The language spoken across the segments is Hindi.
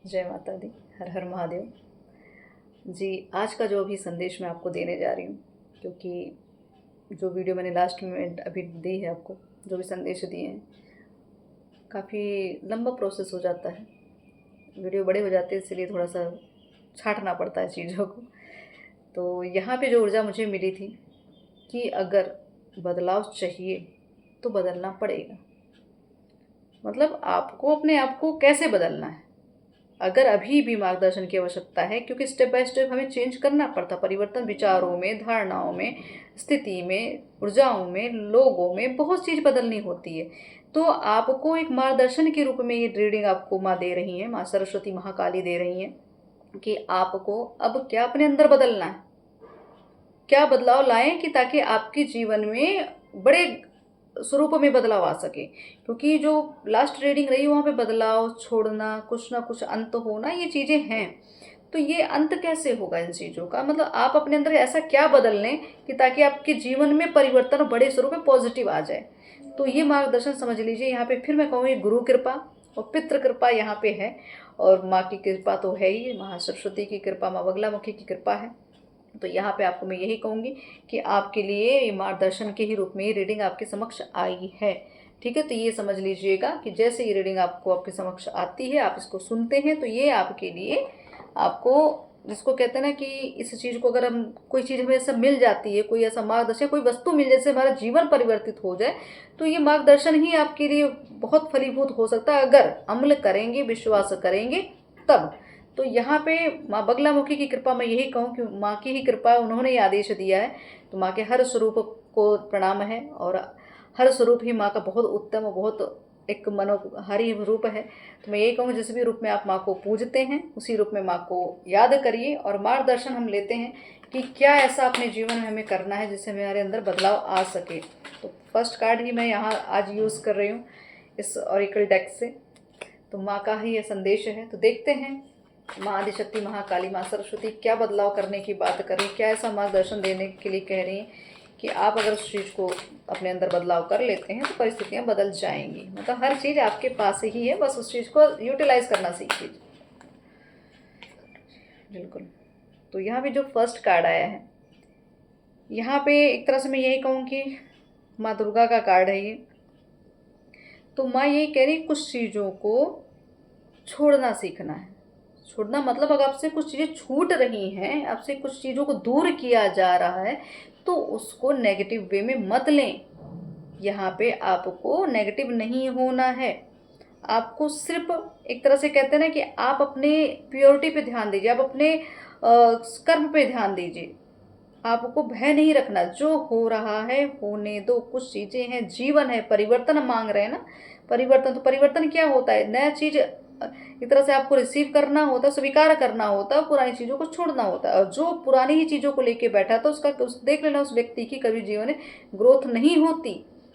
जय माता दी। हर हर महादेव जी। आज का जो भी संदेश मैं आपको देने जा रही हूँ, क्योंकि जो वीडियो मैंने लास्ट में अभी दी है आपको, जो भी संदेश दिए हैं, काफ़ी लंबा प्रोसेस हो जाता है, वीडियो बड़े हो जाते हैं, इसलिए थोड़ा सा छांटना पड़ता है चीज़ों को। तो यहाँ पे जो ऊर्जा मुझे मिली थी कि अगर बदलाव चाहिए तो बदलना पड़ेगा। मतलब आपको अपने आप को कैसे बदलना है, अगर अभी भी मार्गदर्शन की आवश्यकता है, क्योंकि स्टेप बाय स्टेप हमें चेंज करना पड़ता, परिवर्तन विचारों में, धारणाओं में, स्थिति में, ऊर्जाओं में, लोगों में बहुत चीज़ बदलनी होती है। तो आपको एक मार्गदर्शन के रूप में ये रीडिंग आपको माँ दे रही हैं, माँ सरस्वती महाकाली दे रही हैं कि आपको अब क्या अपने अंदर बदलना है, क्या बदलाव लाएं कि ताकि आपके जीवन में बड़े स्वरूप में बदलाव आ सके। क्योंकि जो लास्ट रीडिंग रही वहाँ पे बदलाव, छोड़ना, कुछ ना कुछ अंत होना, ये चीज़ें हैं। तो ये अंत कैसे होगा इन चीज़ों का, मतलब आप अपने अंदर ऐसा क्या बदल लें कि ताकि आपके जीवन में परिवर्तन बड़े स्वरूप में पॉजिटिव आ जाए। तो ये मार्गदर्शन समझ लीजिए। यहाँ पे फिर मैं कहूँगी गुरु कृपा और पितृ कृपा यहाँ पे है, और माँ की कृपा तो है ही, माँ सरस्वती की कृपा, माँ बगलामुखी की कृपा है। तो यहाँ पे आपको मैं यही कहूँगी कि आपके लिए ये मार्गदर्शन के ही रूप में ये रीडिंग आपके समक्ष आई है। ठीक है, तो ये समझ लीजिएगा कि जैसे ये रीडिंग आपको आपके समक्ष आती है, आप इसको सुनते हैं, तो ये आपके लिए, आपको जिसको कहते हैं ना कि इस चीज़ को अगर हम, कोई चीज़ हमें ऐसा मिल जाती है, कोई ऐसा मार्गदर्शन, कोई वस्तु मिल जाए जिससे हमारा जीवन परिवर्तित हो जाए, तो ये मार्गदर्शन ही आपके लिए बहुत फलीभूत हो सकता है अगर अमल करेंगे, विश्वास करेंगे तब। तो यहाँ पे माँ बगलामुखी की कृपा, मैं यही कहूँ कि माँ की ही कृपा, उन्होंने ये आदेश दिया है। तो माँ के हर स्वरूप को प्रणाम है, और हर स्वरूप ही माँ का बहुत उत्तम और बहुत एक मनोहारी रूप है। तो मैं यही कहूँगी जिस भी रूप में आप माँ को पूजते हैं, उसी रूप में माँ को याद करिए, और मार्गदर्शन हम लेते हैं कि क्या ऐसा अपने जीवन में हमें करना है जिससे हमारे अंदर बदलाव आ सके। तो फर्स्ट कार्ड ही मैं यहाँ आज यूज़ कर रही हूँ इस ऑरिकल डेक से। तो माँ का ही ये संदेश है। तो देखते हैं माँ आदिशक्ति महाकाली, माँ सरस्वती क्या बदलाव करने की बात कर रही, क्या ऐसा मार्गदर्शन देने के लिए कह रही हैं कि आप अगर उस चीज़ को अपने अंदर बदलाव कर लेते हैं तो परिस्थितियाँ बदल जाएंगी। मतलब हर चीज़ आपके पास ही है, बस उस चीज़ को यूटिलाइज करना सीखिए। बिल्कुल। तो यहाँ पे जो फर्स्ट कार्ड आया है, यहाँ पे एक तरह से मैं यही कहूँ कि माँ दुर्गा का कार्ड है ये। तो माँ यही कह रही कुछ चीज़ों को छोड़ना सीखना है। छोड़ना मतलब अगर आपसे कुछ चीज़ें छूट रही हैं, आपसे कुछ चीज़ों को दूर किया जा रहा है, तो उसको नेगेटिव वे में मत लें। यहाँ पे आपको नेगेटिव नहीं होना है, आपको सिर्फ एक तरह से कहते हैं ना कि आप अपने प्योरिटी पे ध्यान दीजिए, आप अपने कर्म पे ध्यान दीजिए। आपको भय नहीं रखना, जो हो रहा है होने दो। कुछ चीज़ें हैं, जीवन है, परिवर्तन मांग रहे हैं ना। परिवर्तन, तो परिवर्तन क्या होता है, नया चीज़ एक तरह से आपको रिसीव करना होता है, स्वीकार करना होता है, पुरानी चीज़ों को छोड़ना होता है। और जो पुरानी ही चीज़ों को लेके बैठा था उसका देख लेना, उस व्यक्ति की कभी जीवन में ग्रोथ नहीं होती।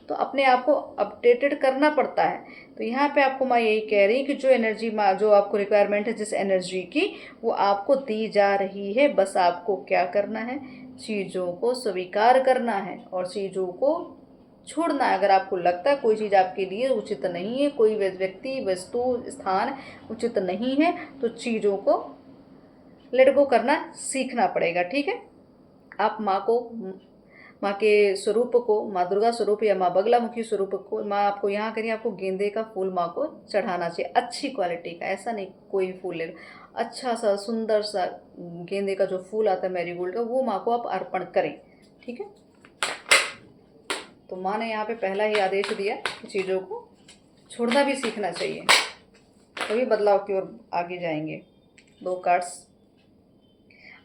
तो अपने आप को अपडेटेड करना पड़ता है। तो यहाँ पे आपको माँ यही कह रही कि जो एनर्जी माँ, जो आपको रिक्वायरमेंट है जिस एनर्जी की, वो आपको दी जा रही है। बस आपको क्या करना है, चीज़ों को स्वीकार करना है और चीज़ों को छोड़ना है। अगर आपको लगता है कोई चीज़ आपके लिए उचित नहीं है, कोई व्यक्ति, वस्तु, स्थान उचित नहीं है, तो चीज़ों को लेट गो करना सीखना पड़ेगा। ठीक है, आप माँ को, माँ के स्वरूप को, माँ दुर्गा स्वरूप या माँ बगलामुखी स्वरूप को, माँ आपको यहाँ करिए, आपको गेंदे का फूल माँ को चढ़ाना चाहिए, अच्छी क्वालिटी का, ऐसा नहीं कोई फूल ले, अच्छा सा सुंदर सा गेंदे का जो फूल आता है मैरीगोल्ड का, वो माँ को आप अर्पण करें। ठीक है, तो माँ ने यहाँ पे पहला ही आदेश दिया कि चीज़ों को छोड़ना भी सीखना चाहिए, तभी बदलाव की ओर आगे जाएंगे। दो कार्ड्स,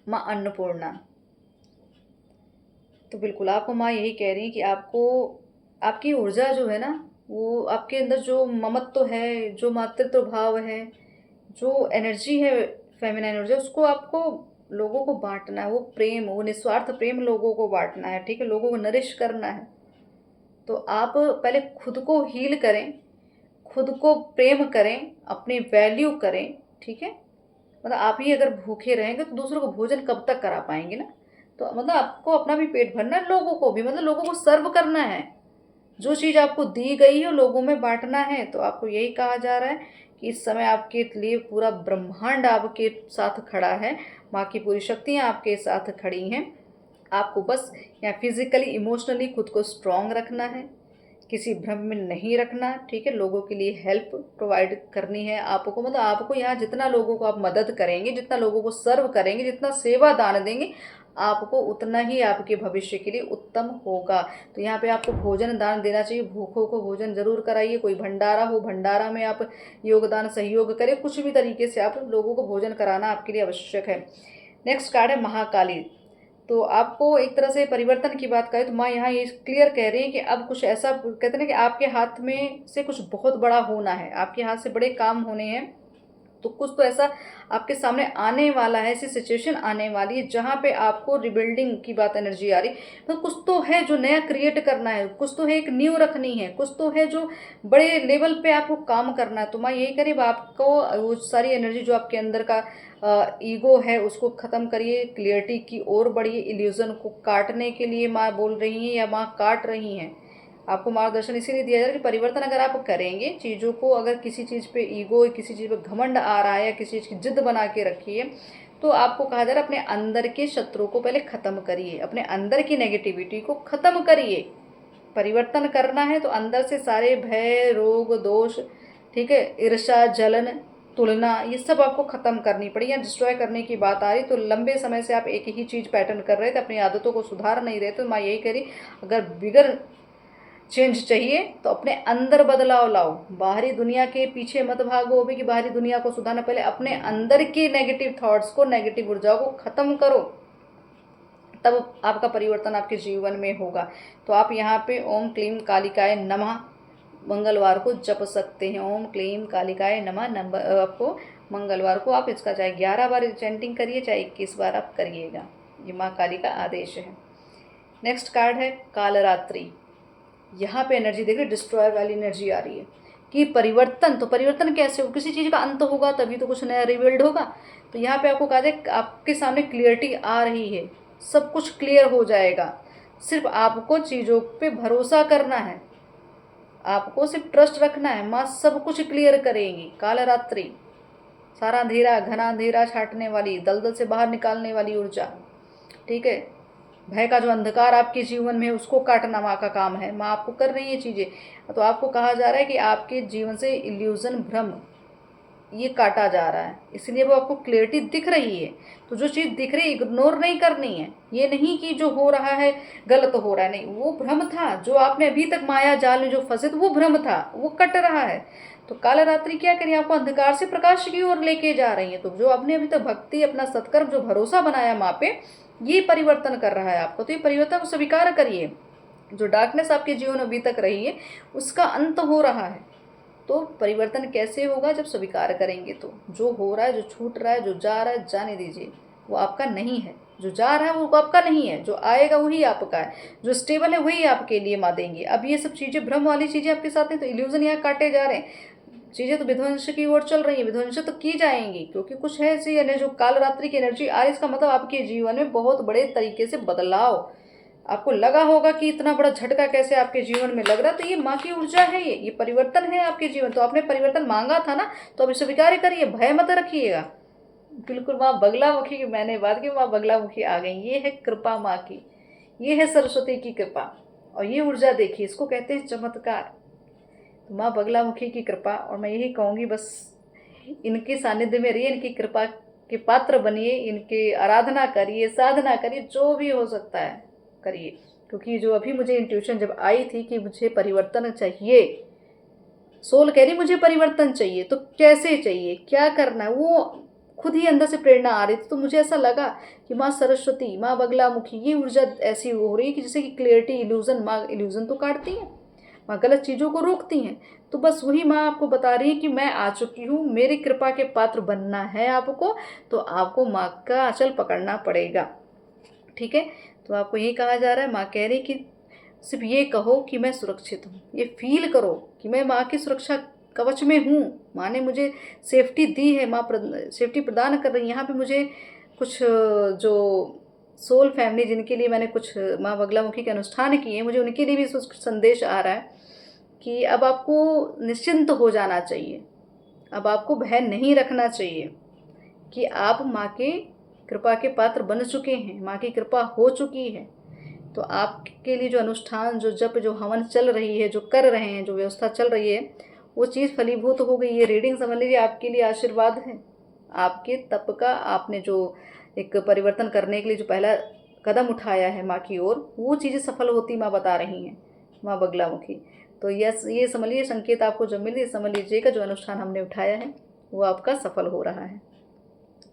माँ अन्नपूर्णा। तो बिल्कुल आपको माँ यही कह रही है कि आपको, आपकी ऊर्जा जो है ना, वो आपके अंदर जो ममत्व है, जो मातृत्व भाव है, जो एनर्जी है, फेमिनाइन ऊर्जा, उसको आपको लोगों को बांटना है। वो प्रेम, वो निस्वार्थ प्रेम लोगों को बांटना है। ठीक है, लोगों को नरिश करना है। तो आप पहले खुद को हील करें, खुद को प्रेम करें, अपनी वैल्यू करें। ठीक है, मतलब आप ही अगर भूखे रहेंगे तो दूसरों को भोजन कब तक करा पाएंगे ना। तो मतलब आपको अपना भी पेट भरना है, लोगों को भी, मतलब लोगों को सर्व करना है। जो चीज़ आपको दी गई है लोगों में बांटना है। तो आपको यही कहा जा रहा है कि इस समय आपके लिए पूरा ब्रह्मांड आपके साथ खड़ा है, माँ की पूरी शक्तियाँ आपके साथ खड़ी हैं। आपको बस यहाँ फिजिकली इमोशनली खुद को स्ट्रांग रखना है, किसी भ्रम में नहीं रखना, ठीक है। लोगों के लिए हेल्प प्रोवाइड करनी है आपको, मतलब आपको यहाँ जितना लोगों को आप मदद करेंगे, जितना लोगों को सर्व करेंगे, जितना सेवा दान देंगे, आपको उतना ही आपके भविष्य के लिए उत्तम होगा। तो यहाँ पे आपको भोजन दान देना चाहिए, भूखों को भोजन जरूर कराइए। कोई भंडारा हो, भंडारा में आप योगदान सहयोग करें, कुछ भी तरीके से आप लोगों को भोजन कराना आपके लिए आवश्यक है। नेक्स्ट कार्ड है महाकाली। तो आपको एक तरह से परिवर्तन की बात करें तो माँ यहाँ ये क्लियर कह रही है कि अब कुछ ऐसा, कहते हैं ना कि आपके हाथ में से कुछ बहुत बड़ा होना है, आपके हाथ से बड़े काम होने हैं। तो कुछ तो ऐसा आपके सामने आने वाला है, ऐसी सिचुएशन आने वाली है जहाँ पे आपको रिबिल्डिंग की बात एनर्जी आ रही। तो कुछ तो है जो नया क्रिएट करना है, कुछ तो है एक न्यू रखनी है, कुछ तो है जो बड़े लेवल पे आपको काम करना है। तो मैं यही करीब आपको वो सारी एनर्जी जो आपके अंदर का ईगो है उसको ख़त्म करिए, क्लियरिटी की ओर बढ़िए। इल्यूजन को काटने के लिए माँ बोल रही हैं या माँ काट रही हैं। आपको मार्गदर्शन इसीलिए दिया जा रहा है कि परिवर्तन अगर आप करेंगे चीज़ों को, अगर किसी चीज़ पे ईगो, किसी चीज़ पे घमंड आ रहा है या किसी चीज़ की जिद बना के रखी है, तो आपको कहा जा रहा है अपने अंदर के शत्रु को पहले ख़त्म करिए, अपने अंदर की नेगेटिविटी को ख़त्म करिए। परिवर्तन करना है तो अंदर से सारे भय, रोग, दोष, ठीक है, ईर्ष्या, जलन, तुलना, ये सब आपको ख़त्म करनी पड़ी या डिस्ट्रॉय करने की बात आ रही। तो लंबे समय से आप एक ही चीज़ पैटर्न कर रहे थे, अपनी आदतों को सुधार नहीं रहे, तो मैं यही करी, अगर बिगर चेंज चाहिए तो अपने अंदर बदलाव लाओ। बाहरी दुनिया के पीछे मत भागो भी कि बाहरी दुनिया को सुधारना, पहले अपने अंदर की नेगेटिव थॉट्स को, नेगेटिव ऊर्जाओं को ख़त्म करो, तब आपका परिवर्तन आपके जीवन में होगा। तो आप यहाँ पे ओम क्लीम कालिकाय नमः मंगलवार को जप सकते हैं। ओम क्लीम कालिकाय नमः नंबर आपको मंगलवार को आप इसका चाहे 11 बार चैंटिंग करिए, चाहे 21 बार आप करिएगा, ये माँ काली का आदेश है। नेक्स्ट कार्ड है कालरात्रि। यहाँ पे एनर्जी देखिए, डिस्ट्रॉयर वाली एनर्जी आ रही है कि परिवर्तन, तो परिवर्तन कैसे हो, किसी चीज़ का अंत होगा तभी तो कुछ नया रिबिल्ड होगा। तो यहाँ पे आपको कहा जाए आपके सामने क्लियरिटी आ रही है, सब कुछ क्लियर हो जाएगा। सिर्फ आपको चीज़ों पे भरोसा करना है, आपको सिर्फ ट्रस्ट रखना है, माँ सब कुछ क्लियर करेंगी। कालरात्रि, सारा अंधेरा, घना अंधेरा छाटने वाली, दलदल से बाहर निकालने वाली ऊर्जा, ठीक है। भय का जो अंधकार आपके जीवन में है उसको काटना माँ का काम है, माँ आपको कर रही है चीज़ें। तो आपको कहा जा रहा है कि आपके जीवन से इल्यूजन, भ्रम, ये काटा जा रहा है, इसलिए वो आपको क्लियरिटी दिख रही है। तो जो चीज़ दिख रही है इग्नोर नहीं करनी है, ये नहीं कि जो हो रहा है गलत हो रहा है, नहीं, वो भ्रम था, जो आपने अभी तक माया जाल में जो फंसे थे वो भ्रम था, वो कट रहा है। तो कालरात्रि क्या करिए, आपको अंधकार से प्रकाश की ओर लेके जा रही है। तो जो आपने अभी तक भक्ति, अपना सत्कर्म, जो भरोसा बनाया माँ पे, ये परिवर्तन कर रहा है आपको। तो ये परिवर्तन को स्वीकार करिए, जो डार्कनेस आपके जीवन में अभी तक रही है उसका अंत हो रहा है। तो परिवर्तन कैसे होगा, जब स्वीकार करेंगे। तो जो हो रहा है, जो छूट रहा है, जो जा रहा है, जाने दीजिए, वो आपका नहीं है। जो जा रहा है वो आपका नहीं है, जो आएगा वही आपका है, जो स्टेबल है वही आपके लिए माँ देंगे। अब ये सब चीज़ें, भ्रम वाली चीज़ें आपके साथ हैं, तो इल्यूजन यहाँ काटे जा रहे हैं, चीज़ें तो विध्वंस की ओर चल रही है, विध्वंस तो की जाएंगी, क्योंकि कुछ है ऐसी यानी जो कालरात्रि की एनर्जी आ रही, इसका मतलब आपके जीवन में बहुत बड़े तरीके से बदलाव। आपको लगा होगा कि इतना बड़ा झटका कैसे आपके जीवन में लग रहा, तो ये माँ की ऊर्जा है, ये परिवर्तन है आपके जीवन। तो आपने परिवर्तन मांगा था ना, तो अब स्वीकार करिए, भय मत रखिएगा। बिल्कुल माँ बगलामुखी की मैंने बात की, माँ बगलामुखी आ गई, ये है कृपा माँ की, ये है सरस्वती की कृपा। और ये ऊर्जा देखिए, इसको कहते हैं चमत्कार। तो माँ बगलामुखी की कृपा, और मैं यही कहूँगी बस इनके सानिध्य में रहिए, इनकी कृपा के पात्र बनिए, इनकी आराधना करिए, साधना करिए, जो भी हो सकता है करिए। क्योंकि जो अभी मुझे इंट्यूशन जब आई थी कि मुझे परिवर्तन चाहिए, सोल कह रही मुझे परिवर्तन चाहिए, तो कैसे चाहिए, क्या करना है, वो खुद ही अंदर से प्रेरणा आ रही थी। तो मुझे ऐसा लगा कि माँ सरस्वती, माँ बगलामुखी, ये ऊर्जा ऐसी हो रही है कि जैसे कि क्लियरिटी, इल्यूजन, माँ इल्यूजन तो काटती हैं, माँ गलत चीज़ों को रोकती हैं। तो बस वही माँ आपको बता रही है कि मैं आ चुकी हूँ, मेरी कृपा के पात्र बनना है आपको, तो आपको माँ का आंचल पकड़ना पड़ेगा, ठीक है। तो आपको यही कहा जा रहा है, माँ कह रही कि सिर्फ ये कहो कि मैं सुरक्षित हूँ, ये फील करो कि मैं माँ की सुरक्षा कवच में हूँ, माँ ने मुझे सेफ्टी दी है, माँ सेफ्टी प्रदान कर रही है। यहाँ पे मुझे कुछ जो सोल फैमिली जिनके लिए मैंने कुछ माँ बगलामुखी के अनुष्ठान किए, मुझे उनके लिए भी कुछ संदेश आ रहा है कि अब आपको निश्चिंत हो जाना चाहिए, अब आपको भय नहीं रखना चाहिए कि आप माँ के कृपा के पात्र बन चुके हैं, माँ की कृपा हो चुकी है। तो आपके लिए जो अनुष्ठान, जो जप, जो हवन चल रही है, जो कर रहे हैं, जो व्यवस्था चल रही है, वो चीज़ फलीभूत हो गई। ये रीडिंग समझ लीजिए आपके लिए आशीर्वाद है। आपके तप का, आपने जो एक परिवर्तन करने के लिए जो पहला कदम उठाया है माँ की ओर, वो चीज़ें सफल होती माँ बता रही हैं, माँ बगलामुखी। तो ये समझ लीजिए संकेत आपको जो मिले, समझ लीजिएगा जो अनुष्ठान हमने उठाया है वो आपका सफल हो रहा है।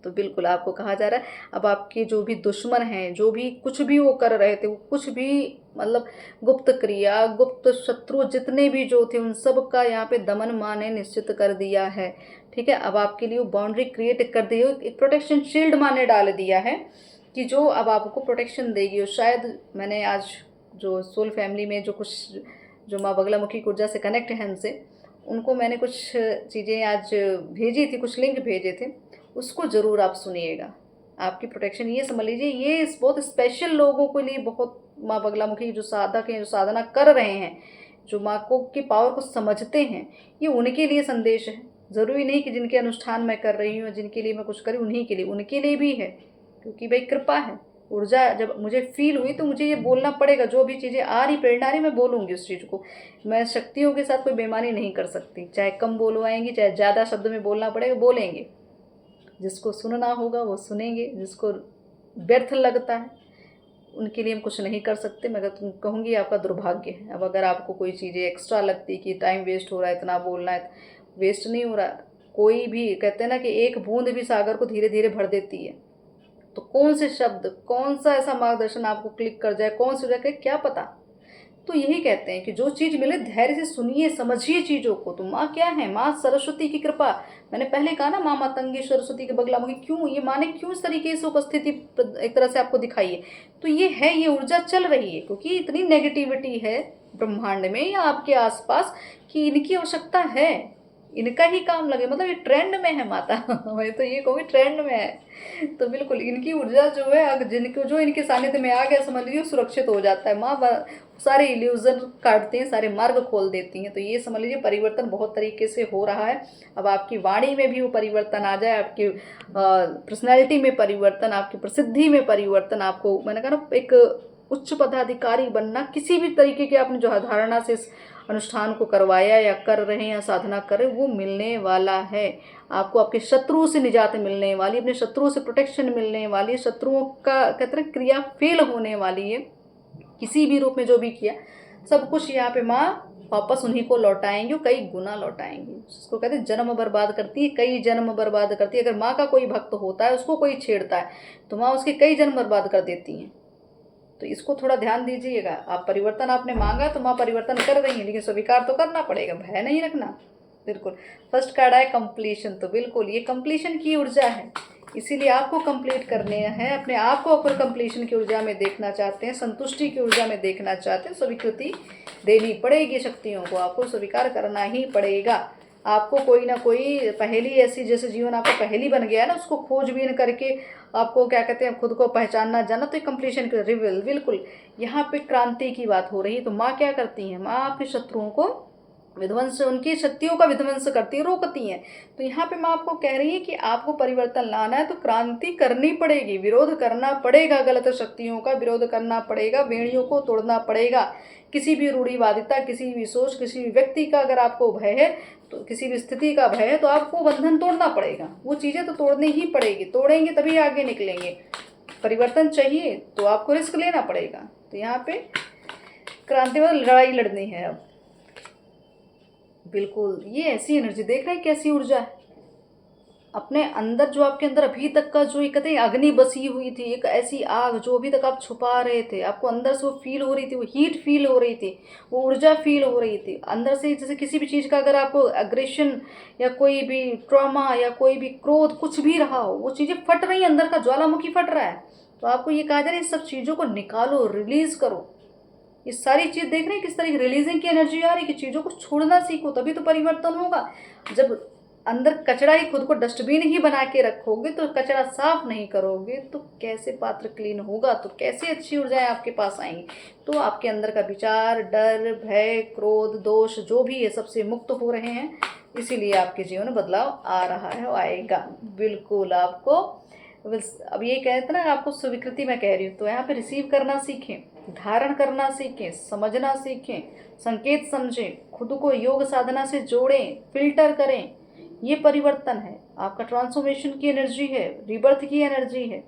तो बिल्कुल आपको कहा जा रहा है, अब आपके जो भी दुश्मन हैं, जो भी कुछ भी वो कर रहे थे, वो कुछ भी मतलब गुप्त क्रिया, गुप्त शत्रु जितने भी जो थे, उन सब का यहाँ पे दमन माँ ने निश्चित कर दिया है। ठीक है, अब आपके लिए वो बाउंड्री क्रिएट कर दी है, एक प्रोटेक्शन शील्ड माँ ने डाल दिया है कि जो अब आपको प्रोटेक्शन देगी। और शायद मैंने आज जो सोल फैमिली में जो कुछ जो माँ बगलामुखी ऊर्जा से कनेक्ट हैं हमसे, उनको मैंने कुछ चीज़ें आज भेजी थी, कुछ लिंक भेजे थे, उसको ज़रूर आप सुनिएगा। आपकी प्रोटेक्शन ये समझ लीजिए, ये बहुत स्पेशल लोगों के लिए, बहुत माँ बगलामुखी जो साधक हैं, जो साधना कर रहे हैं, जो माँ को की पावर को समझते हैं, ये उनके लिए संदेश है। ज़रूरी नहीं कि जिनके अनुष्ठान मैं कर रही हूँ, जिनके लिए मैं कुछ करी, उन्हीं के लिए, उनके लिए भी है, क्योंकि भाई कृपा है। ऊर्जा जब मुझे फील हुई तो मुझे ये बोलना पड़ेगा, जो भी चीज़ें आ रही, प्रेरणा आ रही, मैं बोलूँगी उस चीज़ को। मैं शक्तियों के साथ कोई बेईमानी नहीं कर सकती, चाहे कम बोलवाएंगी, चाहे ज़्यादा शब्द में बोलना पड़ेगा, बोलेंगे। जिसको सुनना होगा वो सुनेंगे, जिसको व्यर्थ लगता है उनके लिए हम कुछ नहीं कर सकते। मगर तुम कहूँगी आपका दुर्भाग्य है। अब अगर आपको कोई चीज़ें एक्स्ट्रा लगती कि टाइम वेस्ट हो रहा है, इतना बोलना है, वेस्ट नहीं हो रहा। कोई भी कहते हैं ना कि एक बूंद भी सागर को धीरे धीरे भर देती है। तो कौन से शब्द, कौन सा ऐसा मार्गदर्शन आपको क्लिक कर जाए, कौन सी जगह, क्या पता। तो यही कहते हैं कि जो चीज़ मिले धैर्य से सुनिए, समझिए चीज़ों को। तो माँ क्या है? माँ सरस्वती की कृपा। मैंने पहले कहा ना, माँ मातंगी सरस्वती के बगलामुखी। क्यों ये माँ ने क्यों इस तरीके से उपस्थिति एक तरह से आपको दिखाई है? तो ये है, ये ऊर्जा चल रही है, क्योंकि इतनी नेगेटिविटी है ब्रह्मांड में या आपके आसपास कि इनकी आवश्यकता है, इनका ही काम लगे। मतलब ये ट्रेंड में है माता मैं तो ये कहूँगी ट्रेंड में है। तो बिल्कुल इनकी ऊर्जा जो है, अगर जिनको जो इनके सानिध्य में आ गया, समझ लीजिए सुरक्षित हो जाता है। माँ सारे इल्यूजन काटते हैं, सारे मार्ग खोल देती हैं। तो ये समझ लीजिए परिवर्तन बहुत तरीके से हो रहा है। अब आपकी वाणी में भी वो परिवर्तन आ जाए, आपकी पर्सनैलिटी में परिवर्तन, आपकी प्रसिद्धि में परिवर्तन। आपको मैंने कहा ना, एक उच्च पदाधिकारी बनना, किसी भी तरीके की आपने जो धारणा से इस अनुष्ठान को करवाया या कर रहे हैं या साधना कर रहे हैं, वो मिलने वाला है। आपको आपके शत्रुओं से निजात मिलने वाली, अपने शत्रुओं से प्रोटेक्शन मिलने वाली, शत्रुओं का कहते हैं क्रिया फेल होने वाली है। किसी भी रूप में जो भी किया, सब कुछ यहाँ पे माँ वापस उन्हीं को लौटाएंगे, कई गुना लौटाएंगे। उसको कहते हैं जन्म बर्बाद करती है, कई जन्म बर्बाद करती है। अगर माँ का कोई भक्त होता है, उसको कोई छेड़ता है, तो माँ उसके कई जन्म बर्बाद कर देती हैं। तो इसको थोड़ा ध्यान दीजिएगा। आप परिवर्तन आपने मांगा तो माँ परिवर्तन कर रही है, लेकिन स्वीकार तो करना पड़ेगा, भय नहीं रखना। बिल्कुल। फर्स्ट कार्ड आए कंप्लीशन, तो बिल्कुल ये कंप्लीशन की ऊर्जा है, इसीलिए आपको कंप्लीट करने हैं। अपने आप को अपर कंप्लीशन की ऊर्जा में देखना चाहते हैं, संतुष्टि की ऊर्जा में देखना चाहते हैं, स्वीकृति देनी पड़ेगी शक्तियों को, आपको स्वीकार करना ही पड़ेगा। आपको कोई ना कोई पहेली ऐसी, जैसे जीवन आपका पहेली बन गया है ना, उसको खोजबीन करके आपको क्या कहते हैं, खुद को पहचानना जाना, तो कंप्लीशन के रिविल। बिल्कुल यहाँ पे क्रांति की बात हो रही है। तो माँ क्या करती हैं? माँ आपके शत्रुओं को विध्वंस, उनकी शक्तियों का विध्वंस करती है, रोकती हैं। तो यहाँ पे माँ आपको कह रही है कि आपको परिवर्तन लाना है तो क्रांति करनी पड़ेगी, विरोध करना पड़ेगा, गलत शक्तियों का विरोध करना पड़ेगा, बेड़ियों को तोड़ना पड़ेगा। किसी भी रूढ़िवादिता, किसी भी सोच, किसी भी व्यक्ति का अगर आपको भय है, तो किसी भी स्थिति का भय है, तो आपको बंधन तोड़ना पड़ेगा। वो चीज़ें तो तोड़नी ही पड़ेगी, तोड़ेंगे तभी आगे निकलेंगे। परिवर्तन चाहिए तो आपको रिस्क लेना पड़ेगा। तो यहाँ पे क्रांति मतलब लड़ाई लड़नी है अब। बिल्कुल ये ऐसी एनर्जी देख रहे हैं, कैसी ऊर्जा है अपने अंदर, जो आपके अंदर अभी तक का जो कहते हैं अग्नि बसी हुई थी, एक ऐसी आग जो अभी तक आप छुपा रहे थे, आपको अंदर से वो फील हो रही थी, वो हीट फील हो रही थी, वो ऊर्जा फील हो रही थी अंदर से। जैसे किसी भी चीज़ का अगर आपको एग्रेशन या कोई भी ट्रॉमा या कोई भी क्रोध कुछ भी रहा हो, वो चीज़ें फट रही हैं, अंदर का ज्वालामुखी फट रहा है। तो आपको ये कहा जा रहा है, इस सब चीज़ों को निकालो, रिलीज करो। ये सारी चीज़ देख रहे हैं किस तरीके रिलीजिंग की एनर्जी आ रही है कि चीज़ों को छोड़ना सीखो, तभी तो परिवर्तन होगा। जब अंदर कचरा ही, खुद को डस्टबिन ही बना के रखोगे, तो कचरा साफ नहीं करोगे तो कैसे पात्र क्लीन होगा? तो कैसे अच्छी ऊर्जाएं आपके पास आएंगी? तो आपके अंदर का विचार, डर, भय, क्रोध, दोष जो भी है, सबसे मुक्त हो रहे हैं। इसीलिए आपके जीवन में बदलाव आ रहा है और आएगा बिल्कुल आपको। बस अब ये कहते ना, आपको स्वीकृति मैं कह रही हूँ, तो यहाँ पे रिसीव करना सीखें, धारण करना सीखें, समझना सीखें, संकेत समझें, खुद को योग साधना से जोड़ें, फिल्टर करें। ये परिवर्तन है, आपका ट्रांसफॉर्मेशन की एनर्जी है, रिबर्थ की एनर्जी है।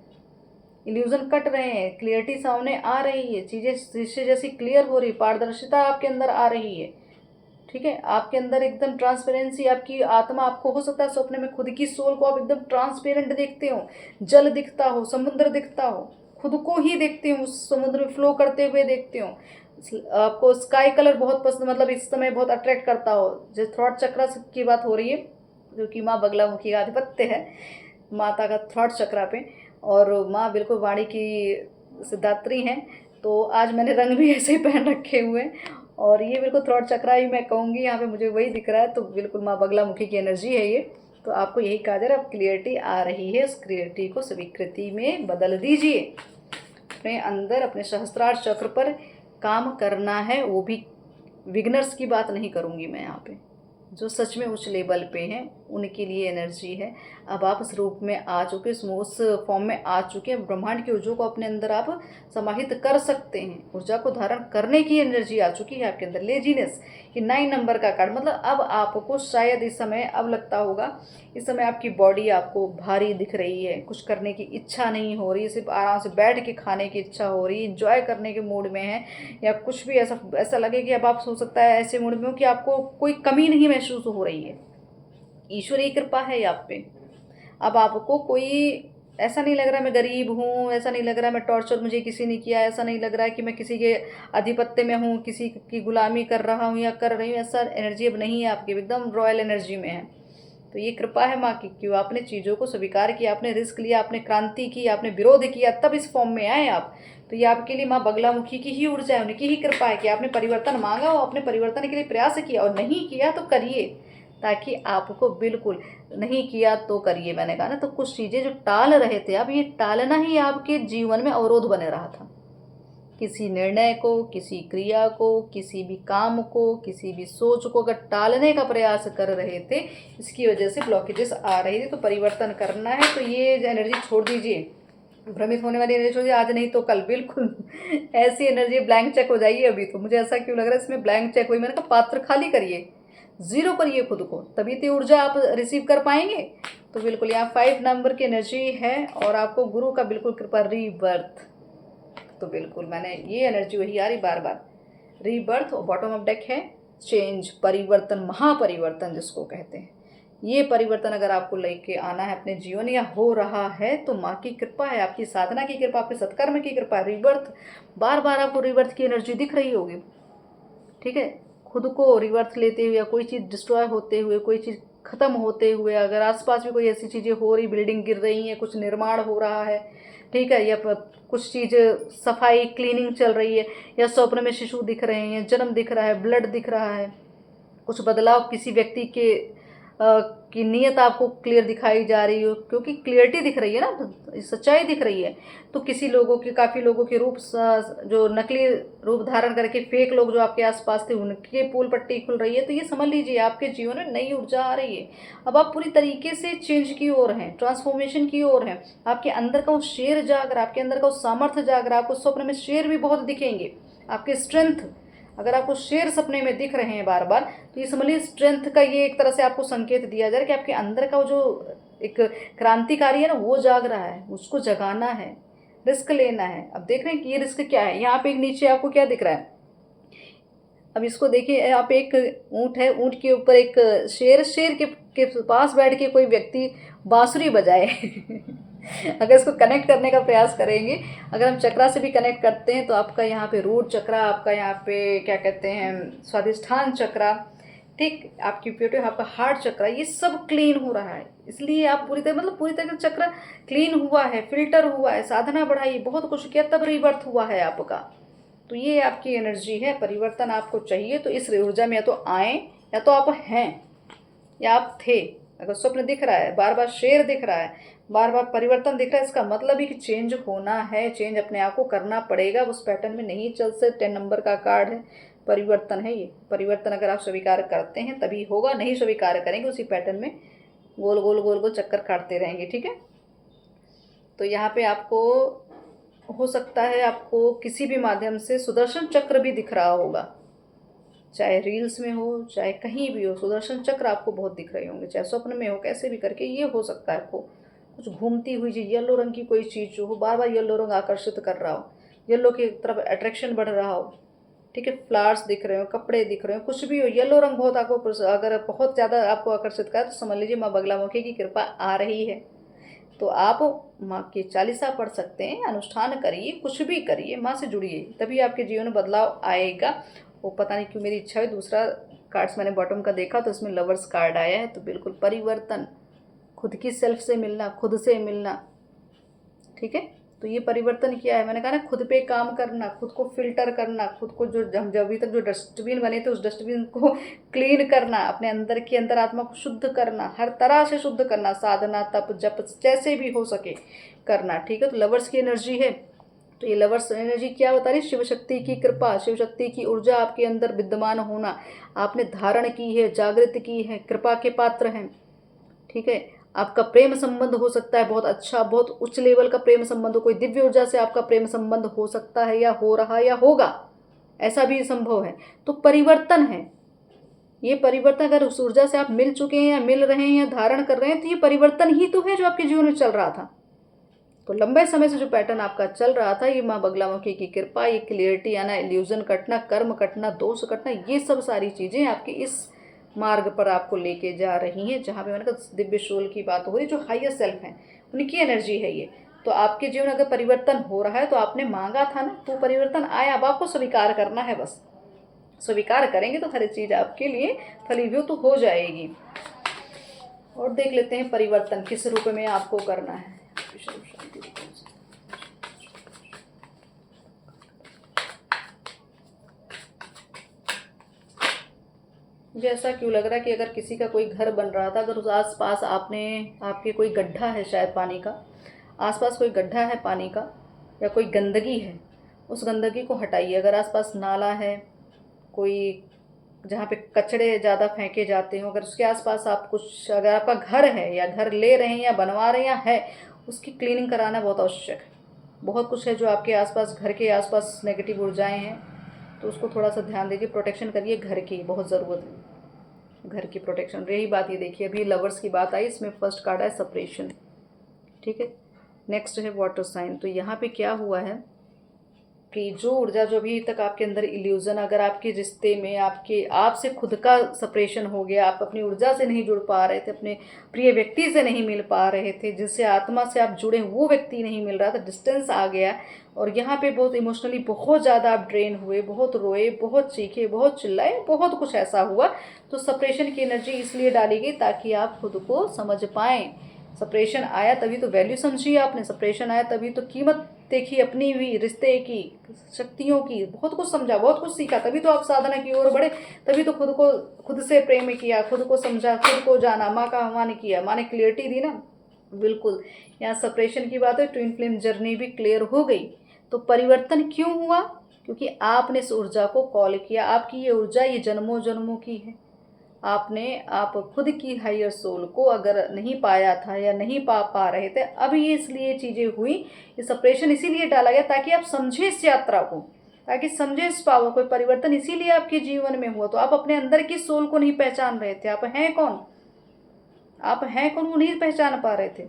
इल्यूजन कट रहे हैं, क्लियरिटी सामने आ रही है, चीज़ें शीशे जैसी क्लियर हो रही, पारदर्शिता आपके अंदर आ रही है। ठीक है, आपके अंदर एकदम ट्रांसपेरेंसी, आपकी आत्मा, आपको हो सकता है सपने में खुद की सोल को आप एकदम ट्रांसपेरेंट देखते हो, जल दिखता हो, समुद्र दिखता हो, खुद को ही देखते हो उस समुद्र में फ्लो करते हुए देखते हो। आपको स्काई कलर बहुत पसंद, मतलब इस समय बहुत अट्रैक्ट करता हो। जो थ्रॉट चक्रा की बात हो रही है, जो कि माँ बगलामुखी का आधिपत्य है माता का थ्रॉट चक्रा पे, और माँ बिल्कुल वाणी की सिद्धात्री हैं। तो आज मैंने रंग भी ऐसे ही पहन रखे हुए हैं, और ये बिल्कुल थ्रॉट चक्रा ही मैं कहूँगी, यहाँ पे मुझे वही दिख रहा है। तो बिल्कुल माँ बगलामुखी की एनर्जी है ये। तो आपको यही कहा जा रहा है, अब क्लियरिटी आ रही है, उस क्लियरिटी को स्वीकृति में बदल दीजिए। अपने अंदर अपने सहस्त्रार चक्र पर काम करना है, वो भी विग्नर्स की बात नहीं करूँगी मैं यहाँ पे, जो सच में उच्च लेवल पे हैं उनके लिए एनर्जी है। अब आप इस रूप में आ चुके, उस फॉर्म में आ चुके हैं, ब्रह्मांड की ऊर्जा को अपने अंदर आप समाहित कर सकते हैं, ऊर्जा को धारण करने की एनर्जी आ चुकी है आपके अंदर। लेजीनेस, ये 9 नंबर का कार्ड, मतलब अब आपको शायद इस समय अब लगता होगा, इस समय आपकी बॉडी आपको भारी दिख रही है, कुछ करने की इच्छा नहीं हो रही, सिर्फ आराम से बैठ के खाने की इच्छा हो रही है, इंजॉय करने के मूड में है, या कुछ भी ऐसा ऐसा लगे कि अब आप हो सकता है ऐसे मूड में हो कि आपको कोई कमी नहीं महसूस हो रही है। ईश्वरीय कृपा है आप पे। अब आपको कोई ऐसा नहीं लग रहा मैं गरीब हूँ, ऐसा नहीं लग रहा मैं टॉर्चर मुझे किसी ने किया, ऐसा नहीं लग रहा है कि मैं किसी के आधिपत्य में हूँ, किसी की गुलामी कर रहा हूँ या कर रही हूँ। ऐसा एनर्जी अब नहीं है आपकी, एकदम रॉयल एनर्जी में है। तो ये कृपा है माँ की, क्यों आपने चीज़ों को स्वीकार किया, आपने रिस्क लिया, आपने क्रांति की, आपने विरोध किया, तब इस फॉर्म में आए आप। तो ये आपके लिए माँ बगलामुखी की ही ऊर्जा है, उनकी ही कृपा है कि आपने परिवर्तन मांगा और अपने परिवर्तन के लिए प्रयास किया, और नहीं किया तो करिए, ताकि आपको बिल्कुल नहीं किया तो करिए। मैंने कहा ना, तो कुछ चीज़ें जो टाल रहे थे, अब ये टालना ही आपके जीवन में अवरोध बने रहा था। किसी निर्णय को, किसी क्रिया को, किसी भी काम को, किसी भी सोच को अगर टालने का प्रयास कर रहे थे, इसकी वजह से ब्लॉकेजेस आ रही थी। तो परिवर्तन करना है, तो ये एनर्जी छोड़ दीजिए, भ्रमित होने वाली एनर्जी छोड़िए, आज नहीं तो कल बिल्कुल ऐसी एनर्जी ब्लैंक चेक हो जाइए। अभी तो मुझे ऐसा क्यों लग रहा है इसमें ब्लैंक चेक हुई, मैंने कहा पात्र खाली करिए, जीरो करिए खुद को, तभी तो ऊर्जा आप रिसीव कर पाएंगे। तो बिल्कुल यहाँ 5 नंबर की एनर्जी है, और आपको गुरु का बिल्कुल कृपा, रीबर्थ। तो बिल्कुल मैंने ये एनर्जी वही आ रही बार बार, रीबर्थ। और बॉटम ऑफ डेक है चेंज, परिवर्तन, महापरिवर्तन जिसको कहते हैं। ये परिवर्तन अगर आपको लेके आना है अपने जीवन, या हो रहा है, तो माँ की कृपा है, आपकी साधना की कृपा, आपके सत्कर्म की कृपा, रिबर्थ। बार बार आपको रिबर्थ की एनर्जी दिख रही होगी। ठीक है, खुद को रिवर्थ लेते हुए, या कोई चीज़ डिस्ट्रॉय होते हुए, कोई चीज़ खत्म होते हुए, अगर आसपास भी कोई ऐसी चीज़ें हो रही, बिल्डिंग गिर रही है, कुछ निर्माण हो रहा है, ठीक है, या कुछ चीज़ सफाई क्लीनिंग चल रही है, या स्वप्न में शिशु दिख रहे हैं, जन्म दिख रहा है, ब्लड दिख रहा है, कुछ बदलाव किसी व्यक्ति के की नीयत आपको क्लियर दिखाई जा रही हो, क्योंकि क्लियरिटी दिख रही है ना, तो सच्चाई दिख रही है। तो किसी लोगों के, काफ़ी लोगों के रूप, जो नकली रूप धारण करके फेक लोग जो आपके आसपास थे, उनके पोल पट्टी खुल रही है। तो ये समझ लीजिए आपके जीवन में नई ऊर्जा आ रही है। अब आप पूरी तरीके से चेंज की ओर हैं, ट्रांसफॉर्मेशन की ओर हैं। आपके अंदर का वो शेर जाग रहा है, आपके अंदर का वो सामर्थ्य जाग रहा है। आपको स्वप्न में शेर भी बहुत दिखेंगे, आपके स्ट्रेंथ, अगर आपको शेर सपने में दिख रहे हैं बार बार, तो ये समझ लीजिए स्ट्रेंथ का ये एक तरह से आपको संकेत दिया जा रहा है कि आपके अंदर का वो जो एक क्रांतिकारी है ना, वो जाग रहा है, उसको जगाना है, रिस्क लेना है। अब देख रहे हैं कि ये रिस्क क्या है। यहाँ पे एक नीचे आपको क्या दिख रहा है, अब इसको देखिए, यहाँ पे एक ऊँट है, ऊँट के ऊपर एक शेर, शेर के पास बैठ के कोई व्यक्ति बांसुरी बजाए अगर इसको कनेक्ट करने का प्रयास करेंगे, अगर हम चक्रा से भी कनेक्ट करते हैं, तो आपका यहाँ पे रूट चक्रा, आपका यहाँ पे क्या कहते हैं स्वादिष्ठान चक्रा, ठीक, आपकी प्यूटी, आपका हार्ट चक्रा, ये सब क्लीन हो रहा है। इसलिए आप पूरी तरह, मतलब पूरी तरह से चक्र क्लीन हुआ है, फिल्टर हुआ है, साधना बढ़ाई, बहुत कुछ किया, तब रिबर्थ हुआ है आपका। तो ये आपकी एनर्जी है। परिवर्तन आपको चाहिए तो इस ऊर्जा में या तो आए, या तो आप हैं, या आप थे। अगर स्वप्न दिख रहा है, बार बार शेर दिख रहा है, बार बार परिवर्तन दिख रहा है, इसका मतलब ही कि चेंज होना है, चेंज अपने आप को करना पड़ेगा, उस पैटर्न में नहीं चल सकते। 10 नंबर का कार्ड है, परिवर्तन है ये। परिवर्तन अगर आप स्वीकार करते हैं तभी होगा, नहीं स्वीकार करेंगे उसी पैटर्न में गोल गोल गोल गोल चक्कर काटते रहेंगे। ठीक है, तो यहाँ पे आपको हो सकता है आपको किसी भी माध्यम से सुदर्शन चक्र भी दिख रहा होगा, चाहे रील्स में हो चाहे कहीं भी हो, सुदर्शन चक्र आपको बहुत दिख रहे होंगे, चाहे स्वप्न में हो, कैसे भी करके ये हो सकता है आपको कुछ घूमती हुई चीज, येलो रंग की कोई चीज़ जो हो, बार बार येलो रंग आकर्षित कर रहा हो, येलो की तरफ अट्रैक्शन बढ़ रहा हो। ठीक है, फ्लावर्स दिख रहे हो, कपड़े दिख रहे हो, कुछ भी हो, येलो रंग बहुत आपको अगर बहुत ज़्यादा आपको आकर्षित करे तो समझ लीजिए माँ बगलामुखी की कृपा आ रही है। तो आप माँ की चालीसा पढ़ सकते हैं, अनुष्ठान करिए, कुछ भी करिए, माँ से जुड़िए, तभी आपके जीवन में बदलाव आएगा। वो पता नहीं क्यों मेरी इच्छा है, दूसरा कार्ड्स मैंने बॉटम का देखा तो इसमें लवर्स कार्ड आया है। तो बिल्कुल परिवर्तन, खुद की सेल्फ से मिलना, खुद से मिलना। ठीक है, तो ये परिवर्तन किया है, मैंने कहा ना, खुद पे काम करना, खुद को फिल्टर करना, खुद को जो हम अभी तक जो डस्टबिन बने थे उस डस्टबिन को क्लीन करना, अपने अंदर की अंदर आत्मा को शुद्ध करना, हर तरह से शुद्ध करना, साधना तप जप जैसे भी हो सके करना। ठीक है, तो लवर्स की एनर्जी है, तो ये लवर्स एनर्जी क्या बता रही है? शिव शक्ति की कृपा, शिव शक्ति की ऊर्जा आपके अंदर विद्यमान होना, आपने धारण की है, जागृत की है, कृपा के पात्र हैं। ठीक है, आपका प्रेम संबंध हो सकता है बहुत अच्छा, बहुत उच्च लेवल का प्रेम संबंध हो, कोई दिव्य ऊर्जा से आपका प्रेम संबंध हो सकता है या हो रहा या होगा, ऐसा भी संभव है। तो परिवर्तन है ये, परिवर्तन अगर उस ऊर्जा से आप मिल चुके हैं या मिल रहे हैं या धारण कर रहे हैं तो ये परिवर्तन ही तो है जो आपके जीवन में चल रहा था। तो लंबे समय से जो पैटर्न आपका चल रहा था, ये माँ बगलामुखी की कृपा, ये क्लियरिटी आना, इल्यूजन कटना, कर्म कटना, दोष कटना, ये सब सारी चीज़ें आपकी इस मार्ग पर आपको लेके जा रही हैं, जहाँ पे मैंने कहा दिव्य सोल की बात हो रही, जो हायर सेल्फ है उनकी एनर्जी है ये। तो आपके जीवन अगर परिवर्तन हो रहा है तो आपने मांगा था ना, तो परिवर्तन आया, अब आपको स्वीकार करना है बस। स्वीकार करेंगे तो हर चीज़ आपके लिए फलीभूत तो हो जाएगी। और देख लेते हैं परिवर्तन किस रूप में आपको करना है। मुझे ऐसा क्यों लग रहा है कि अगर किसी का कोई घर बन रहा था, अगर उस आसपास आपके कोई गड्ढा है, शायद पानी का आसपास कोई गड्ढा है पानी का, या कोई गंदगी है, उस गंदगी को हटाइए। अगर आसपास नाला है, कोई जहाँ पे कचड़े ज़्यादा फेंके जाते हो, अगर उसके आसपास आप कुछ, अगर आपका घर है या घर ले रहे हैं या बनवा रहे हैं या है, उसकी क्लीनिंग कराना बहुत आवश्यक है। बहुत कुछ है जो आपके आसपास, घर के आसपास नेगेटिव ऊर्जाएं हैं, तो उसको थोड़ा सा ध्यान दीजिए, प्रोटेक्शन करिए, घर की बहुत ज़रूरत है, घर की प्रोटेक्शन। रही बात ये देखिए, अभी लवर्स की बात आई, इसमें फर्स्ट कार्ड है सेपरेशन। ठीक है, नेक्स्ट है वाटर साइन। तो यहाँ पे क्या हुआ है कि जो ऊर्जा जो अभी तक आपके अंदर इल्यूजन, अगर आपके रिश्ते में आपसे खुद का सेपरेशन हो गया, आप अपनी ऊर्जा से नहीं जुड़ पा रहे थे, अपने प्रिय व्यक्ति से नहीं मिल पा रहे थे, जिससे आत्मा से आप जुड़े वो व्यक्ति नहीं मिल रहा था, डिस्टेंस आ गया, और यहाँ पे बहुत इमोशनली बहुत ज़्यादा आप ड्रेन हुए, बहुत रोए, बहुत चीखे, बहुत चिल्लाए, बहुत कुछ ऐसा हुआ। तो सेपरेशन की एनर्जी इसलिए डाली गई ताकि आप खुद को समझ पाएँ। सेपरेशन आया तभी तो वैल्यू समझी आपने, सेपरेशन आया तभी तो कीमत देखी अपनी भी, रिश्ते की, शक्तियों की, बहुत कुछ समझा, बहुत कुछ सीखा, तभी तो आप साधना की ओर बढ़े, तभी तो खुद से प्रेम किया, खुद को समझा, खुद को जाना, माँ का आह्वान किया, माँ ने क्लियरिटी दी ना। बिल्कुल, यहाँ सेपरेशन की बात है, ट्विन फ्लेम जर्नी भी क्लियर हो गई। तो परिवर्तन क्यों हुआ? क्योंकि आपने इस ऊर्जा को कॉल किया। आपकी ये ऊर्जा ये जन्मों जन्मों की है। आप खुद की हायर सोल को अगर नहीं पाया था या नहीं पा रहे थे, अब ये इसलिए चीज़ें हुई, ये सेपरेशन इसीलिए डाला गया ताकि आप समझे इस यात्रा को, ताकि समझे इस पावर को। परिवर्तन इसीलिए आपके जीवन में हुआ। तो आप अपने अंदर की सोल को नहीं पहचान रहे थे, आप हैं कौन, आप हैं कौन वो नहीं पहचान पा रहे थे,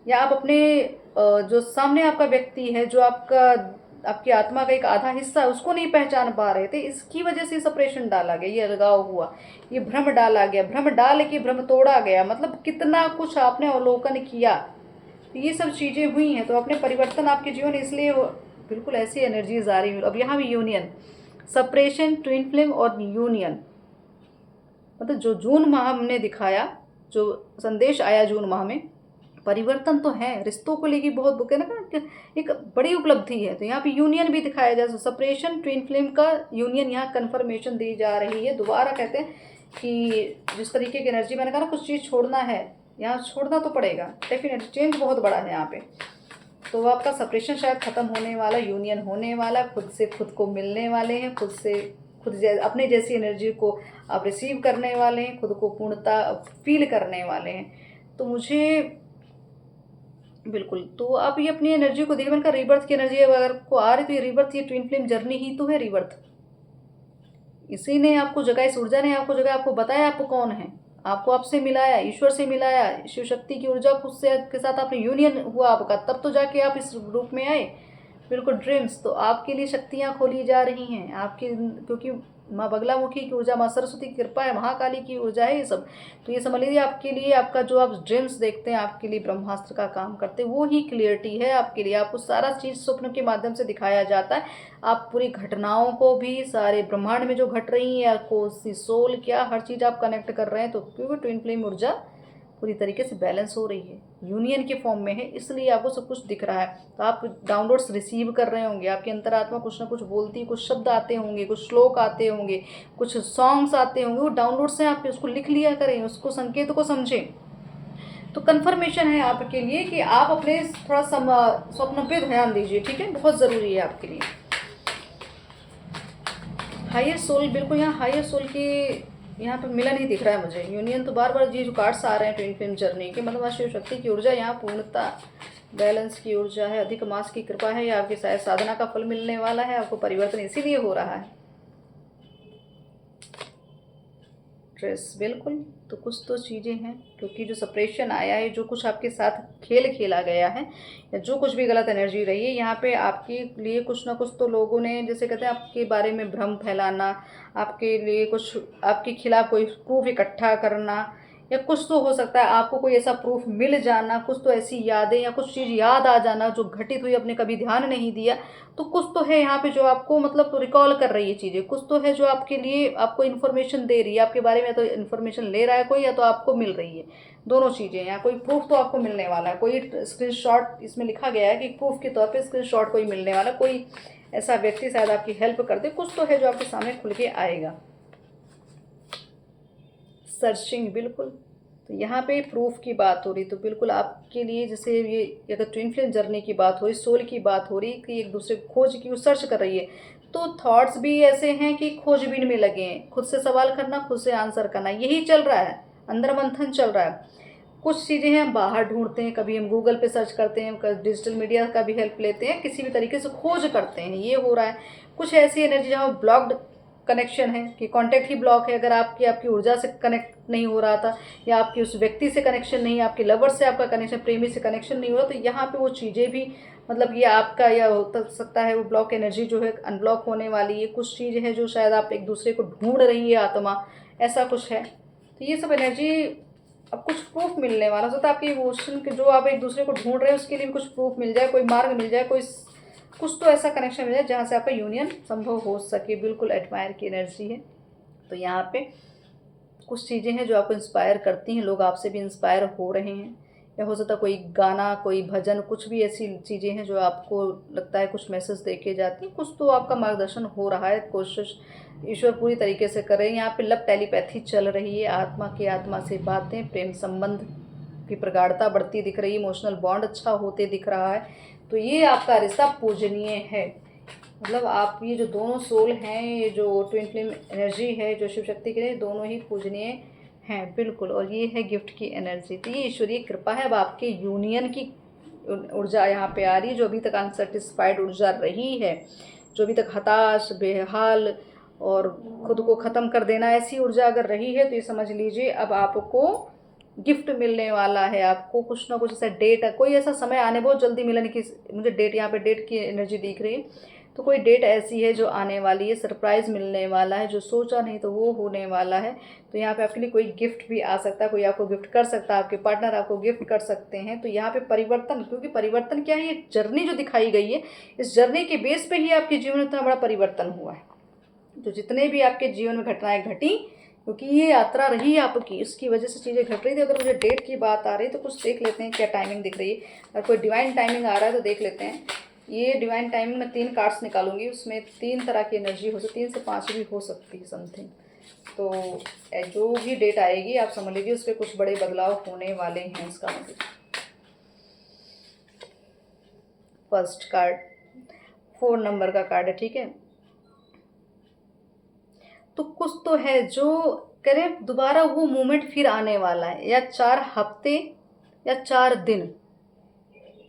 या आप अपने जो सामने आपका व्यक्ति है, जो आपकी आत्मा का एक आधा हिस्सा है, उसको नहीं पहचान पा रहे थे। इसकी वजह से सेपरेशन डाला गया, ये अलगाव हुआ, ये भ्रम डाला गया, भ्रम डाल के भ्रम तोड़ा गया। मतलब कितना कुछ आपने अवलोकन किया, तो ये सब चीज़ें हुई हैं। तो अपने परिवर्तन आपके जीवन, इसलिए बिल्कुल ऐसी एनर्जीज आ रही है। अब यहाँ भी यूनियन, सेपरेशन, ट्विन फ्लेम और यूनियन, मतलब जो जून माह हमने दिखाया, जो संदेश आया जून माह में, परिवर्तन तो है, रिश्तों को लेके बहुत बुक है ना, एक बड़ी उपलब्धि है। तो यहाँ पे यूनियन भी दिखाया जाए, सेपरेशन ट्विन फ्लेम का यूनियन यहाँ कन्फर्मेशन दी जा रही है। दोबारा कहते हैं कि जिस तरीके की एनर्जी मैंने कहा ना, कुछ चीज़ छोड़ना है, यहाँ छोड़ना तो पड़ेगा, डेफिनेटली चेंज बहुत बड़ा है यहाँ पे। तो वो आपका सेपरेशन शायद ख़त्म होने वाला, यूनियन होने वाला, खुद से खुद को मिलने वाले हैं, खुद से अपने जैसी एनर्जी को आप रिसीव करने वाले हैं, खुद को पूर्णता फील करने वाले हैं। तो मुझे बिल्कुल, तो आप ये अपनी एनर्जी को देखिए, मैंने कहा रीबर्थ की एनर्जी अगर को आ रही तो ये रीबर्थ, ये ट्विन फ्लेम जर्नी ही तो है रीबर्थ। इसी ने आपको जगाया, इस ऊर्जा ने आपको जगाया, आपको बताया आपको कौन है, आपको आपसे मिलाया, ईश्वर से मिलाया, शिव शक्ति की ऊर्जा खुद से के साथ आपने यूनियन हुआ आपका, तब तो जाके आप इस रूप में आए। बिल्कुल ड्रीम्स तो आपके लिए शक्तियाँ खोली जा रही हैं आपकी, क्योंकि माँ बगलामुखी की ऊर्जा, माँ सरस्वती की कृपा है, महाकाली की ऊर्जा है ये सब। तो ये समझ लीजिए आपके लिए, आपका जो आप ड्रीम्स देखते हैं आपके लिए ब्रह्मास्त्र का काम करते हैं, वो ही क्लियरिटी है आपके लिए। आपको सारा चीज़ स्वप्न के माध्यम से दिखाया जाता है। आप पूरी घटनाओं को भी, सारे ब्रह्मांड में जो घट रही है, कोसी सोल क्या हर चीज़ आप कनेक्ट कर रहे हैं। तो क्योंकि ट्विन फ्लेम ऊर्जा पूरी तरीके से बैलेंस हो रही है, यूनियन के फॉर्म में है, इसलिए आपको सब कुछ दिख रहा है। तो आप डाउनलोड्स रिसीव कर रहे होंगे, आपकी अंतरात्मा कुछ ना कुछ बोलती है, कुछ शब्द आते होंगे, कुछ श्लोक आते होंगे, कुछ सॉन्ग्स आते होंगे, वो डाउनलोड्स हैं आपके, उसको लिख लिया करें, उसको संकेत को समझें। तो कन्फर्मेशन है आपके लिए कि आप अपने थोड़ा स्वप्न पे ध्यान दीजिए, ठीक है, बहुत ज़रूरी है आपके लिए। हायर सोल, बिल्कुल यहाँ हायर सोल की यहाँ पे मिला नहीं दिख रहा है मुझे यूनियन। तो बार बार ये जो कार्ड्स आ रहे हैं ट्विन फ्लेम जर्नी के, मतलब शिव शक्ति की ऊर्जा यहाँ पूर्णता बैलेंस की ऊर्जा है, अधिक मास की कृपा है, या आपकी शायद साधना का फल मिलने वाला है, आपको परिवर्तन इसीलिए हो रहा है। स्ट्रेस, बिल्कुल, तो कुछ तो चीज़ें हैं, क्योंकि जो सेपरेशन आया है, जो कुछ आपके साथ खेल खेला गया है, या जो कुछ भी गलत एनर्जी रही है यहाँ पे आपके लिए, कुछ ना कुछ तो लोगों ने, जैसे कहते हैं आपके बारे में भ्रम फैलाना, आपके लिए कुछ आपके खिलाफ कोई प्रूफ इकट्ठा करना, या कुछ तो हो सकता है आपको कोई ऐसा प्रूफ मिल जाना, कुछ तो ऐसी यादें या कुछ चीज़ याद आ जाना जो घटित हुई, आपने कभी ध्यान नहीं दिया। तो कुछ तो है यहाँ पे जो आपको मतलब रिकॉल कर रही है चीज़ें, कुछ तो है जो आपके लिए आपको इन्फॉर्मेशन दे रही है आपके बारे में, तो इन्फॉर्मेशन ले रहा है कोई, या तो आपको मिल रही है, दोनों चीज़ें। यहाँ कोई प्रूफ तो आपको मिलने वाला है, कोई स्क्रीनशॉट इसमें लिखा गया है कि प्रूफ के तौर पर स्क्रीनशॉट कोई मिलने वाला, कोई ऐसा व्यक्ति शायद आपकी हेल्प कर दे, कुछ तो है जो आपके सामने खुल के आएगा। सर्चिंग, बिल्कुल, तो यहाँ पे प्रूफ की बात हो रही, तो बिल्कुल आपके लिए, जैसे ये अगर ट्विन फ्लेम जर्नी की बात हो रही, सोल की बात हो रही कि एक दूसरे खोज की, वो सर्च कर रही है, तो थॉट्स भी ऐसे हैं कि खोजबीन में लगे हैं, खुद से सवाल करना, खुद से आंसर करना, यही चल रहा है, अंदर मंथन चल रहा है। कुछ चीज़ें हैं हम बाहर ढूंढते हैं, कभी हम गूगल पे सर्च करते हैं, डिजिटल मीडिया का भी हेल्प लेते हैं, किसी भी तरीके से खोज करते हैं, ये हो रहा है। कुछ ऐसी एनर्जी जहाँ ब्लॉक्ड कनेक्शन है कि कांटेक्ट ही ब्लॉक है, अगर आपकी ऊर्जा से कनेक्ट नहीं हो रहा था, या आपकी उस व्यक्ति से कनेक्शन नहीं, आपके लवर से आपका कनेक्शन, प्रेमी से कनेक्शन नहीं हो रहा, तो यहाँ पे वो चीज़ें भी, मतलब ये आपका या हो सकता है वो ब्लॉक एनर्जी जो है अनब्लॉक होने वाली है। कुछ चीज़ है जो शायद आप एक दूसरे को ढूंढ रही है आत्मा, ऐसा कुछ है। तो ये सब एनर्जी, अब कुछ प्रूफ मिलने वाला हो सकता है आपके इमोशन के, जो आप एक दूसरे को ढूंढ रहे हैं उसके लिए भी कुछ प्रूफ मिल जाए, कोई मार्ग मिल जाए, कोई कुछ तो ऐसा कनेक्शन मिल जाए जहाँ से आपका यूनियन संभव हो सके। बिल्कुल एडमायर की एनर्जी है। तो यहाँ पे कुछ चीज़ें हैं जो आपको इंस्पायर करती हैं, लोग आपसे भी इंस्पायर हो रहे हैं, या हो सकता है कोई गाना, कोई भजन, कुछ भी ऐसी चीज़ें हैं जो आपको लगता है कुछ मैसेज दे के जाती हैं, कुछ तो आपका मार्गदर्शन हो रहा है, कोशिश ईश्वर पूरी तरीके से कर रहे हैं। यहाँ पे लव टेलीपैथी चल रही है, आत्मा की आत्मा से बातें, प्रेम संबंध की प्रगाढ़ता बढ़ती दिख रही है, इमोशनल बॉन्ड अच्छा होते दिख रहा है। तो ये आपका रिश्ता पूजनीय है, मतलब आप ये जो दोनों सोल हैं, ये जो ट्विन फ्लेम एनर्जी है जो शिव शक्ति के लिए, दोनों ही पूजनीय हैं, बिल्कुल। और ये है गिफ्ट की एनर्जी, तो ये ईश्वरीय कृपा है। अब आपके यूनियन की ऊर्जा यहाँ पे आ रही है, जो अभी तक अनसेटिस्फाइड ऊर्जा रही है, जो अभी तक हताश, बेहाल और खुद को ख़त्म कर देना, ऐसी ऊर्जा अगर रही है, तो ये समझ लीजिए अब आपको गिफ्ट मिलने वाला है। आपको कुछ ना कुछ ऐसा डेट, कोई ऐसा समय आने, बहुत जल्दी मिलने की मुझे डेट, यहाँ पे डेट की एनर्जी दिख रही है, तो कोई डेट ऐसी है जो आने वाली है, सरप्राइज़ मिलने वाला है, जो सोचा नहीं तो वो होने वाला है। तो यहाँ पे आपके लिए कोई गिफ्ट भी आ सकता है, कोई आपको गिफ्ट कर सकता है, आपके पार्टनर आपको गिफ्ट कर सकते हैं। तो यहाँ पे परिवर्तन, क्योंकि परिवर्तन क्या है, ये जर्नी जो दिखाई गई है, इस जर्नी के बेस पे ही आपके जीवन में इतना बड़ा परिवर्तन हुआ है। तो जितने भी आपके जीवन में घटनाएं घटी, क्योंकि ये यात्रा रही आपकी, उसकी वजह से चीज़ें घट रही थी। अगर मुझे डेट की बात आ रही है तो कुछ देख लेते हैं क्या टाइमिंग दिख रही है, अगर कोई डिवाइन टाइमिंग आ रहा है तो देख लेते हैं। ये डिवाइन टाइमिंग में 3 कार्ड्स निकालूंगी, उसमें 3 तरह की एनर्जी हो सकती है, 3 से 5 भी हो सकती है समथिंग। तो जो भी डेट आएगी आप समझ लीजिए उस पर कुछ बड़े बदलाव होने वाले हैं, इसका मतलब। फर्स्ट कार्ड 4 नंबर का कार्ड है, ठीक है। तो कुछ तो है जो करें दोबारा वो मोमेंट फिर आने वाला है, या 4 हफ्ते या 4 दिन,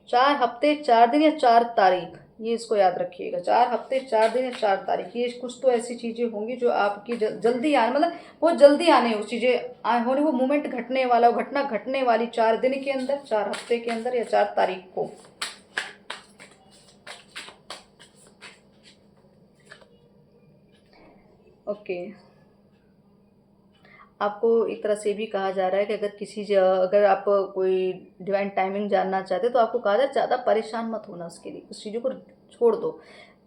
4 हफ्ते 4 दिन या 4 तारीख, ये इसको याद रखिएगा। 4 हफ्ते 4 दिन या 4 तारीख, ये कुछ तो ऐसी चीज़ें होंगी जो आपकी जल्दी आने, मतलब बहुत जल्दी आने वो चीज़ें होने, वो मोमेंट घटने वाला, वो घटना घटने वाली 4 दिन के अंदर, 4 हफ्ते के अंदर या 4 तारीख को। ओके, आपको एक तरह से भी कहा जा रहा है कि अगर आप कोई डिवाइन टाइमिंग जानना चाहते तो आपको कहा जा रहा है ज़्यादा परेशान मत होना, उसके लिए उस चीज़ों को छोड़ दो।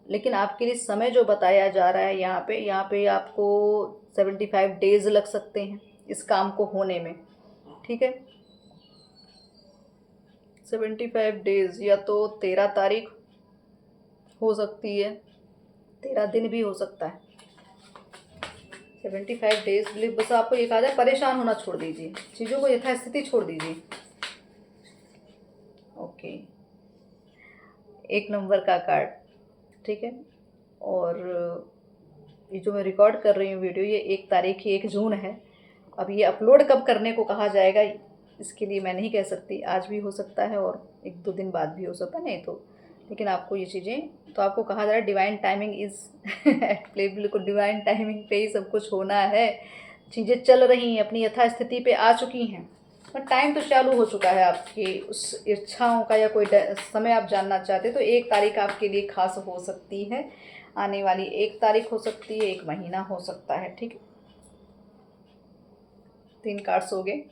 लेकिन आपके लिए समय जो बताया जा रहा है यहाँ पे आपको 75 डेज लग सकते हैं इस काम को होने में, ठीक है। 75 डेज, या तो 13 तारीख हो सकती है, 13 दिन भी हो सकता है। 75 डेज, बस आपको ये कहा जाए परेशान होना छोड़ दीजिए, चीज़ों को यथास्थिति छोड़ दीजिए। ओके, 1 नंबर का कार्ड, ठीक है। और ये जो मैं रिकॉर्ड कर रही हूँ वीडियो, ये 1 तारीख 1 जून है। अब ये अपलोड कब करने को कहा जाएगा इसके लिए मैं नहीं कह सकती, आज भी हो सकता है और 1-2 दिन बाद भी हो सकता है, नहीं तो। लेकिन आपको ये चीज़ें, तो आपको कहा जा रहा है divine timing is at play, बिल्कुल डिवाइन टाइमिंग पे ही सब कुछ होना है। चीज़ें चल रही हैं, अपनी यथास्थिति पे आ चुकी हैं, और टाइम तो चालू हो चुका है आपकी उस इच्छाओं का, या कोई समय आप जानना चाहते तो 1 तारीख आपके लिए खास हो सकती है, आने वाली 1 तारीख हो सकती है, 1 महीना हो सकता है, ठीक है। 3 कार्ड्स हो गए,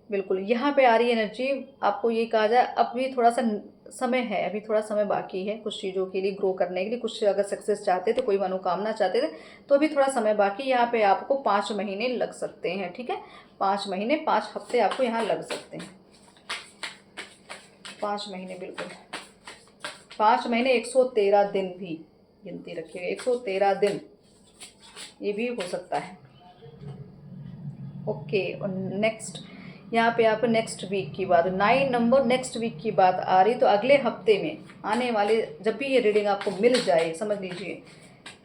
बिल्कुल। यहाँ पे आ रही एनर्जी, आपको ये कहा जाए अभी थोड़ा सा समय है, अभी थोड़ा समय बाकी है कुछ चीज़ों के लिए ग्रो करने के लिए, कुछ अगर सक्सेस चाहते थे, कोई मनोकामना चाहते थे तो अभी थोड़ा समय बाकी। यहाँ पे आपको 5 महीने लग सकते हैं, ठीक है। 5 महीने 5 हफ्ते आपको यहाँ लग सकते हैं, 5 महीने, बिल्कुल 5 महीने 113 दिन भी गिनती रखिएगा, 113 दिन ये भी हो सकता है। ओके, और नेक्स्ट यहाँ पे आप नेक्स्ट वीक की बात, 9 नंबर नेक्स्ट वीक की बात आ रही, तो अगले हफ्ते में आने वाले जब भी ये रीडिंग आपको मिल जाए, समझ लीजिए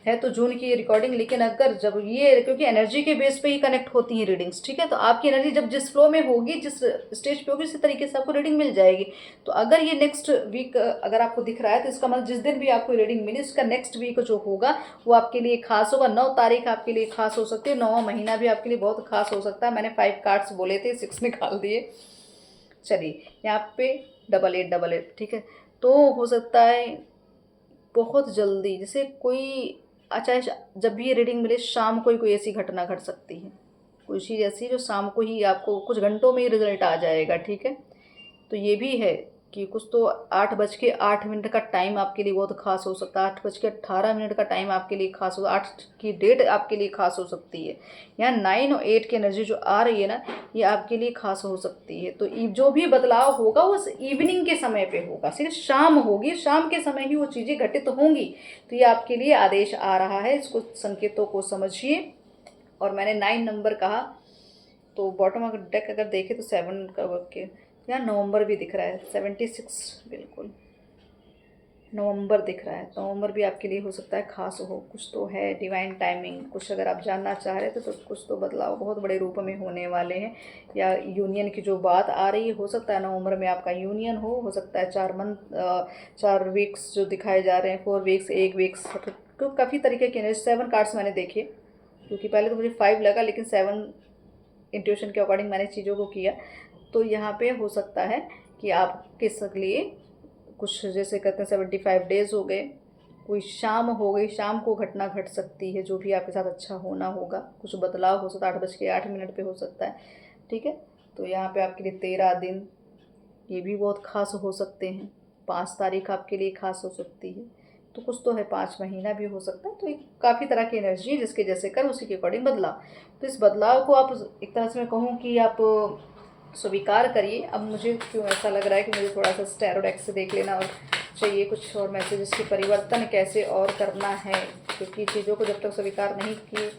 है तो जून की ये रिकॉर्डिंग, लेकिन अगर जब ये, क्योंकि एनर्जी के बेस पे ही कनेक्ट होती हैं रीडिंग्स, ठीक है। तो आपकी एनर्जी जब जिस फ्लो में होगी, जिस स्टेज पे होगी, उसी तरीके से आपको रीडिंग मिल जाएगी। तो अगर ये नेक्स्ट वीक अगर आपको दिख रहा है तो इसका मतलब जिस दिन भी आपको रीडिंग मिली, उसका नेक्स्ट वीक जो होगा वो आपके लिए खास होगा। 9 तारीख आपके लिए खास हो सकती है, 9वां महीना भी आपके लिए बहुत खास हो सकता है। मैंने 5 कार्ड्स बोले थे, 6 निकाल दिए। चलिए, यहाँ पे 8888, ठीक है। तो हो सकता है बहुत जल्दी, जैसे कोई अच्छा, जब भी ये रीडिंग मिले शाम को ही कोई ऐसी घटना घट सकती है, कोई चीज़ ऐसी जो शाम को ही आपको कुछ घंटों में ही रिजल्ट आ जाएगा, ठीक है। तो ये भी है कि कुछ तो 8:08 का टाइम आपके लिए बहुत खास हो सकता है, 8:18 का टाइम आपके लिए खास हो, 8 की डेट आपके लिए खास हो सकती है। यहाँ 9 और 8 की एनर्जी जो आ रही है ना, ये आपके लिए खास हो सकती है। तो जो भी बदलाव होगा वो इवनिंग के समय पे होगा, सिर्फ शाम होगी, शाम के समय ही वो चीज़ें घटित होंगी। तो ये आपके लिए आदेश आ रहा है, इसको संकेतों को समझिए। और मैंने 9 नंबर कहा, तो बॉटम अगर डेक अगर देखें तो 7 का वर्क के यहाँ नवंबर भी दिख रहा है, 76, बिल्कुल नवंबर दिख रहा है। नवंबर भी आपके लिए हो सकता है खास हो, कुछ तो है डिवाइन टाइमिंग, कुछ अगर आप जानना चाह रहे थे तो कुछ तो बदलाव बहुत बड़े रूप में होने वाले हैं। या यूनियन की जो बात आ रही है, हो सकता है नवंबर में आपका यूनियन हो सकता है 4 वीक्स जो दिखाए जा रहे हैं, 4 वीक्स, 1 वीक्स, तो काफ़ी तरीके के 7 कार्ड्स मैंने देखे, क्योंकि पहले तो मुझे 5 लगा, लेकिन 7 इंट्यूशन के अकॉर्डिंग मैंने चीज़ों को किया। तो यहाँ पे हो सकता है कि आपके लिए कुछ, जैसे कहते हैं 75 डेज हो गए, कोई शाम हो गई, शाम को घटना घट सकती है, जो भी आपके साथ अच्छा होना होगा, कुछ बदलाव हो सकता है, 8:08 पे हो सकता है, ठीक है। तो यहाँ पे आपके लिए 13 दिन ये भी बहुत खास हो सकते हैं, 5 तारीख आपके लिए खास हो सकती है। तो कुछ तो है, 5 महीना भी हो सकता है। तो एक काफ़ी तरह की एनर्जी है, जिसके जैसे कर उसी के अकॉर्डिंग बदलाव। तो इस बदलाव को आप एक तरह से मैं कहूँ कि आप स्वीकार करिए। अब मुझे क्यों ऐसा लग रहा है कि मुझे थोड़ा सा टैरो डेक से देख लेना और चाहिए कुछ और मैसेजेस की परिवर्तन कैसे और करना है, क्योंकि चीज़ों को जब तक स्वीकार नहीं किए,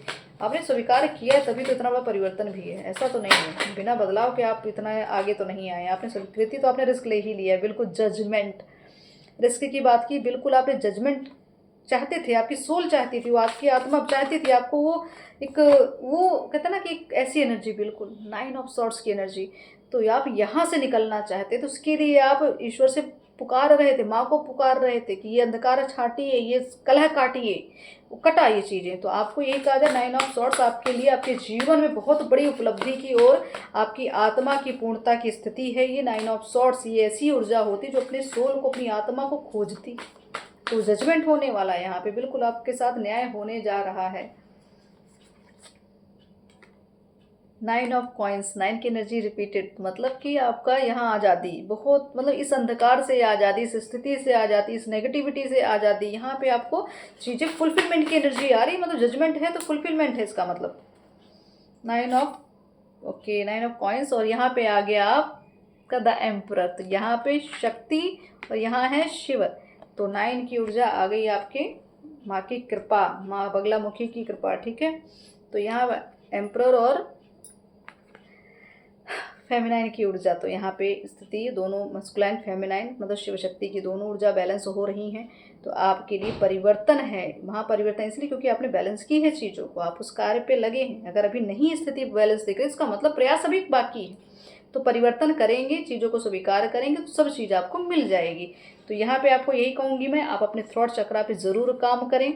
आपने स्वीकार किया है तभी तो इतना बड़ा परिवर्तन भी है, ऐसा तो नहीं है बिना बदलाव के आप इतना आगे तो नहीं आए। आपने स्वीकृति तो आपने रिस्क ले ही लिया है, बिल्कुल जजमेंट, रिस्क की बात की, बिल्कुल आपने जजमेंट चाहते थे, आपकी सोल चाहती थी, वो आपकी आत्मा चाहती थी आपको वो एक, वो कहते हैं ना कि एक ऐसी एनर्जी, बिल्कुल 9 ऑफ सॉर्ट्स की एनर्जी। तो आप यहाँ से निकलना चाहते तो उसके लिए आप ईश्वर से पुकार रहे थे, माँ को पुकार रहे थे कि ये अंधकार छाटिए, ये कलह काटिए, वो कटा ये चीज़ें। तो आपको यही कहा जाए 9 ऑफ सॉर्ट्स आपके लिए आपके जीवन में बहुत बड़ी उपलब्धि की और आपकी आत्मा की पूर्णता की स्थिति है। ये 9 ऑफ सॉर्ट्स ये ऐसी ऊर्जा होती जो अपने सोल को, अपनी आत्मा को खोजती। तो जजमेंट होने वाला है यहाँ पे, बिल्कुल आपके साथ न्याय होने जा रहा है। 9 ऑफ कॉइंस, 9 की एनर्जी रिपीटेड, मतलब कि आपका यहाँ आज़ादी, बहुत मतलब इस अंधकार से आज़ादी, इस स्थिति से आज़ादी, इस नेगेटिविटी से आज़ादी। यहाँ पे आपको चीज़ें फुलफिलमेंट की एनर्जी आ रही, मतलब जजमेंट है तो फुलफिलमेंट है इसका मतलब। 9 ऑफ कॉइंस, और यहाँ पे आ गया आपका द एम्परर। तो यहाँ पे शक्ति और यहाँ है शिव। तो 9 की ऊर्जा आ गई आपके माँ की कृपा, माँ बगलामुखी की कृपा, ठीक है। तो यहाँ एम्परर और फेमिनाइन की ऊर्जा, तो यहाँ पे स्थिति दोनों मस्कुलाइन फेमिनाइन मतलब शिव शक्ति की दोनों ऊर्जा बैलेंस हो रही हैं। तो आपके लिए परिवर्तन है, वहाँ परिवर्तन इसलिए क्योंकि आपने बैलेंस की है चीज़ों को, आप उस कार्य पे लगे हैं। अगर अभी नहीं स्थिति बैलेंस दिख रही, इसका मतलब प्रयास अभी बाकी है। तो परिवर्तन करेंगे, चीज़ों को स्वीकार करेंगे तो सब चीज़ आपको मिल जाएगी। तो यहाँ पे आपको यही कहूँगी मैं, आप अपने थ्रोट चक्रा पे ज़रूर काम करें।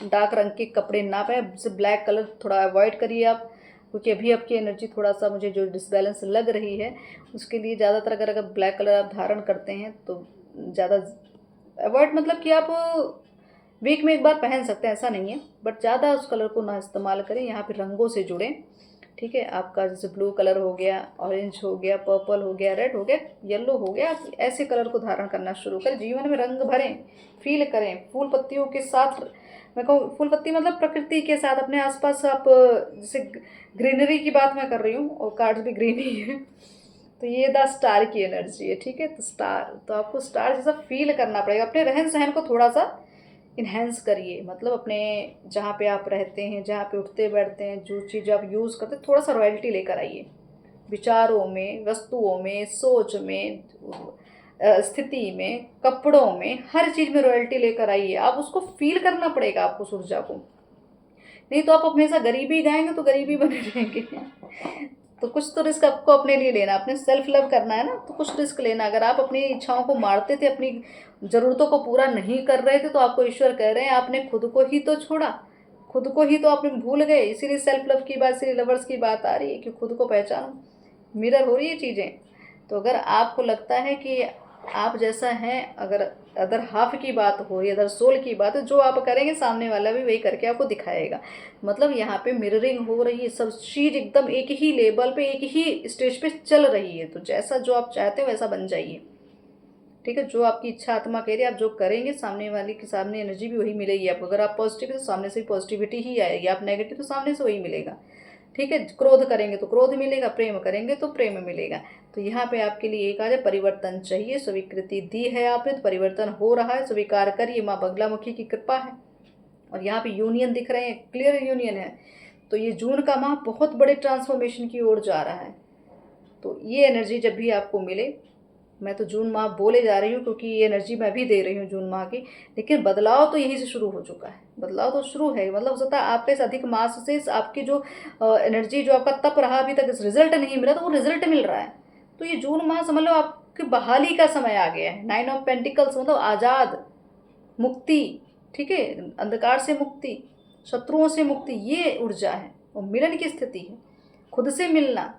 डार्क रंग के कपड़े ना पहने, जैसे ब्लैक कलर थोड़ा अवॉइड करिए आप, क्योंकि अभी आपकी एनर्जी थोड़ा सा मुझे जो डिसबैलेंस लग रही है, उसके लिए ज़्यादातर अगर ब्लैक कलर आप धारण करते हैं तो ज़्यादा अवॉइड, मतलब कि आप वीक में एक बार पहन सकते हैं, ऐसा नहीं है, बट ज़्यादा उस कलर को ना इस्तेमाल करें। यहाँ पे रंगों से जुड़ें, ठीक है। आपका जैसे ब्लू कलर हो गया, ऑरेंज हो गया, पर्पल हो गया, रेड हो गया, येलो हो गया, ऐसे कलर को धारण करना शुरू करें। जीवन में रंग भरें, फील करें फूल पत्तियों के साथ। मैं कहूँ फूल पत्ती मतलब प्रकृति के साथ, अपने आसपास आप जैसे ग्रीनरी की बात मैं कर रही हूँ, और कार्ड्स भी ग्रीन ही है। तो ये द स्टार की एनर्जी है, ठीक है। तो स्टार, तो आपको स्टार जैसा फील करना पड़ेगा। अपने रहन सहन को थोड़ा सा इन्हेंस करिए, मतलब अपने जहाँ पे आप रहते हैं, जहाँ पे उठते बैठते हैं, जो चीज़ आप यूज़ करते हैं, थोड़ा सा रॉयल्टी लेकर आइए। विचारों में, वस्तुओं में, सोच में, स्थिति में, कपड़ों में, हर चीज़ में रॉयल्टी लेकर आइए। आप उसको फील करना पड़ेगा आपको उस ऊर्जा को, नहीं तो आप हमेशा गरीबी गाएंगे तो गरीबी बने रहेंगे। तो कुछ तो रिस्क आपको अपने लिए लेना, अपने सेल्फ लव करना है ना, तो कुछ रिस्क लेना। अगर आप अपनी इच्छाओं को मारते थे, अपनी ज़रूरतों को पूरा नहीं कर रहे थे, तो आपको ईश्वर कह रहे हैं आपने खुद को ही तो छोड़ा, खुद को ही तो आपने भूल गए। इसीलिए सेल्फ लव की बात, इसीलिए लवर्स की बात आ रही है कि खुद को पहचानो, मिरर हो रही है चीज़ें। तो अगर आपको लगता है कि आप जैसा हैं, अगर अदर हाफ की बात हो रही है, अदर सोल की बात है, जो आप करेंगे सामने वाला भी वही करके आपको दिखाएगा। मतलब यहाँ पे मिररिंग हो रही है, सब चीज़ एकदम एक ही लेवल पे, एक ही स्टेज पे चल रही है। तो जैसा जो आप चाहते हो वैसा बन जाइए, ठीक है। जो आपकी इच्छा आत्मा कह रही है, आप जो करेंगे सामने वाले के सामने एनर्जी भी वही मिलेगी आपको। अगर आप पॉजिटिव है तो सामने से भी पॉजिटिविटी ही आएगी, आप नेगेटिव तो सामने से वही मिलेगा, ठीक है। क्रोध करेंगे तो क्रोध मिलेगा, प्रेम करेंगे तो प्रेम मिलेगा। तो यहाँ पे आपके लिए एक आज परिवर्तन चाहिए, स्वीकृति दी है आपने, तो परिवर्तन हो रहा है, स्वीकार करिए, माँ बगलामुखी की कृपा है। और यहाँ पे यूनियन दिख रहे हैं, क्लियर यूनियन है। तो ये जून का माह बहुत बड़े ट्रांसफॉर्मेशन की ओर जा रहा है। तो ये एनर्जी जब भी आपको मिले, मैं तो जून माह बोले जा रही हूँ क्योंकि ये एनर्जी मैं भी दे रही हूँ जून माह की, लेकिन बदलाव तो यहीं से शुरू हो चुका है। बदलाव तो शुरू है, मतलब हो सकता है आपके इस अधिक मास से आपकी जो एनर्जी, जो आपका तप रहा अभी तक, इस रिजल्ट नहीं मिला, तो वो रिजल्ट मिल रहा है। तो ये जून माह समझ लो आपकी बहाली का समय आ गया है। 9 ऑफ पेंटिकल्स मतलब आज़ाद, मुक्ति, ठीक है, अंधकार से मुक्ति, शत्रुओं से मुक्ति, ये ऊर्जा है। और मिलन की स्थिति है, खुद से मिलना,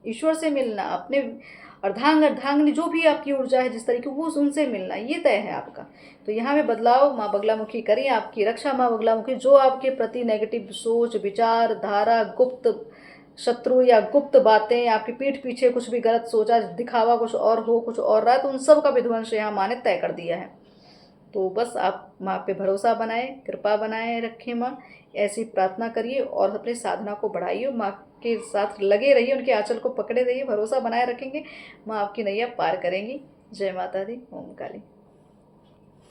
ईश्वर से मिलना, अपने अर्धांग अर्धांगिनी जो भी आपकी ऊर्जा है जिस तरीके, वो उनसे मिलना, ये तय है आपका। तो यहाँ में बदलाव माँ बगलामुखी करिए, आपकी रक्षा माँ बगलामुखी। जो आपके प्रति नेगेटिव सोच, विचार धारा, गुप्त शत्रु या गुप्त बातें, आपकी पीठ पीछे कुछ भी गलत सोचा, दिखावा कुछ और हो, कुछ और रहा है, तो उन सब का विध्वंस यहाँ माँ ने तय कर दिया है। तो बस आप माँ पे भरोसा बनाए, कृपा बनाए रखें माँ, ऐसी प्रार्थना करिए और अपनी साधना को बढ़ाइए, माँ के साथ लगे रहिए, उनके आंचल को पकड़े रहिए, भरोसा बनाए रखेंगे, माँ आपकी नैया पार करेंगी। जय माता दी, ओम काली।